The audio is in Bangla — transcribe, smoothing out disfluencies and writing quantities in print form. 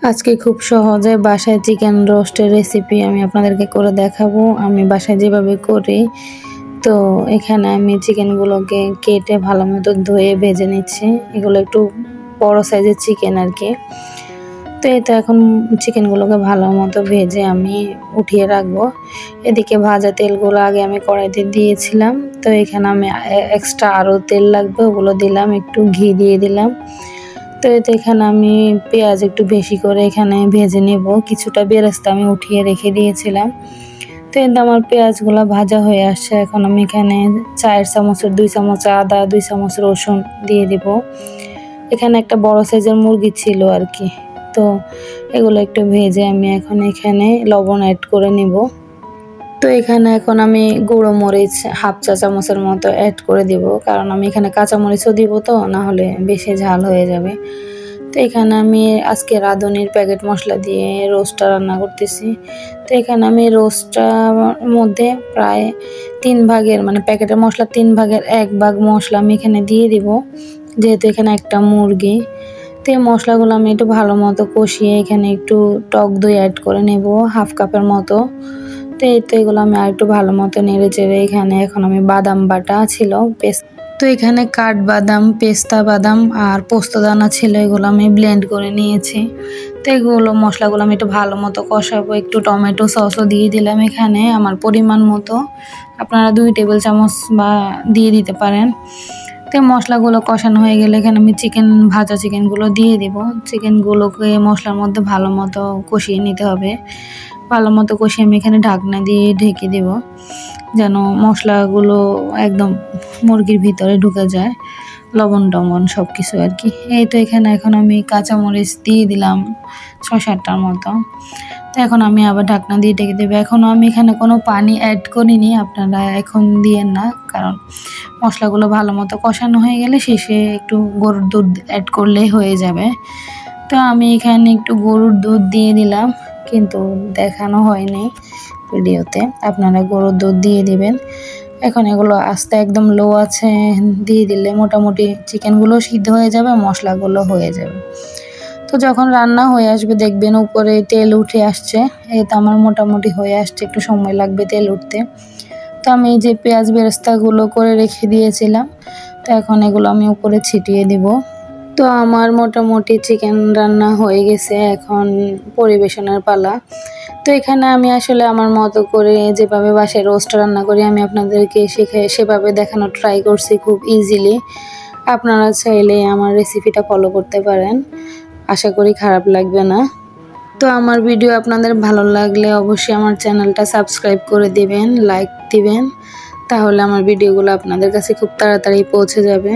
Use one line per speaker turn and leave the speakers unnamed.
আজকে খুব সহজে বাসায় চিকেন রোস্টের রেসিপি আমি আপনাদেরকে করে দেখাবো। আমি বাসায় যেভাবে করি, তো এখানে আমি চিকেনগুলোকে কেটে ভালো মতো ধুয়ে ভেজে নিচ্ছি। এগুলো একটু বড় সাইজের চিকেন আর কি। তো এই তো এখন চিকেনগুলোকে ভালো মতো ভেজে আমি উঠিয়ে রাখবো। এদিকে ভাজা তেলগুলো আগে আমি কড়াইতে দিয়েছিলাম। তো এখানে আমি এক্সট্রা আরও তেল লাগবে, ওগুলো দিলাম, একটু ঘি দিয়ে দিলাম। তো এখানে আমি পেঁয়াজ একটু বেশি করে এখানে ভেজে নেব। কিছুটা বেরেস্তা আমি উঠিয়ে রেখে দিয়েছিলাম। তো আমার পেঁয়াজগুলো ভাজা হয়ে আসছে। এখন আমি এখানে 4 চামচের 2 চামচ আদা, 2 চামচ রসুন দিয়ে দিব। এখানে একটা বড় সাইজের মুরগি ছিল আর কি। তো এগুলো একটু ভেজে আমি এখন এখানে লবণ অ্যাড করে নেব। তো এখানে এখন আমি গুঁড়ো মরিচ হাফ চা চামচের মতো অ্যাড করে দিব, কারণ আমি এখানে কাঁচা মরিচও দিব, তো না হলে বেশি ঝাল হয়ে যাবে। তো এখানে আমি আজকে রাঁধুনির প্যাকেট মশলা দিয়ে রোস্টটা রান্না করতেছি। তো এখানে আমি রোস্টটার মধ্যে প্রায় 3 ভাগের মানে প্যাকেটের মশলা 3 ভাগের 1 ভাগ মশলা আমি এখানে দিয়ে দিব, যেহেতু এখানে একটা মুরগি। তো এই মশলাগুলো আমি একটু ভালো মতো কষিয়ে এখানে একটু টক দই অ্যাড করে নেব হাফ কাপের মতো। তো এগুলো আমি আর একটু ভালো মতো নেড়ে চেড়ে এখানে এখন আমি বাদাম বাটা ছিল তো এখানে কাঠবাদাম, পেস্তা বাদাম আর পোস্তদানা ছিল, এগুলো আমি ব্লেন্ড করে নিয়েছি। তো এগুলো মশলাগুলো আমি একটু ভালো মতো কষাবো। একটু টমেটো সসও দিয়ে দিলাম এখানে আমার পরিমাণ মতো, আপনারা 2 টেবিল চামচ বা দিয়ে দিতে পারেন। তো মশলাগুলো কষানো হয়ে গেলে এখানে আমি ভাজা চিকেনগুলো দিয়ে দিব। চিকেনগুলোকে মশলার মধ্যে ভালো মতো কষিয়ে নিতে হবে। ভালো মতো কষিয়ে আমি এখানে ঢাকনা দিয়ে ঢেকে দেব, যেন মশলাগুলো একদম মুরগির ভিতরে ঢুকে যায়, লবণ টবণ সব কিছু আর কি। এই তো এখানে এখন আমি কাঁচামরিচ দিয়ে দিলাম 6-7টার মতো। তো এখন আমি আবার ঢাকনা দিয়ে ঢেকে দেবো। এখনও আমি এখানে কোনো পানি অ্যাড করিনি, আপনারা এখন দিয়েন না, কারণ মশলাগুলো ভালো মতো কষানো হয়ে গেলে শেষে একটু গরুর দুধ অ্যাড করলেই হয়ে যাবে। তো আমি এখানে একটু গরুর দুধ দিয়ে দিলাম, কিন্তু দেখানো হয়নি ভিডিওতে, আপনারা গরুর দুধ দিয়ে দিবেন। এখন এগুলো আস্তে একদম লো আছে দিয়ে দিলে মোটামুটি চিকেনগুলো সিদ্ধ হয়ে যাবে, মশলাগুলো হয়ে যাবে। তো যখন রান্না হয়ে আসবে দেখবেন উপরে তেল উঠে আসছে। এই তো আমার মোটামুটি হয়ে আসছে, একটু সময় লাগবে তেল উঠতে। তো আমি এই যে পেঁয়াজ বেরেস্তাগুলো করে রেখে দিয়েছিলাম, তো এখন এগুলো আমি উপরে ছিটিয়ে দিব। তো আমার মোটামুটি চিকেন রান্না হয়ে গেছে, এখন পরিবেশনের পালা। তো এখানে আমি আসলে আমার মতো করে যেভাবে বাসায় রোস্ট রান্না করি আমি আপনাদেরকে সেভাবে দেখানোর ট্রাই করছি খুব ইজিলি। আপনারা চাইলে আমার রেসিপিটা ফলো করতে পারেন, আশা করি খারাপ লাগবে না। তো আমার ভিডিও আপনাদের ভালো লাগলে অবশ্যই আমার চ্যানেলটা সাবস্ক্রাইব করে দিবেন, লাইক দিবেন, তাহলে আমার ভিডিওগুলো আপনাদের কাছে খুব তাড়াতাড়ি পৌঁছে যাবে।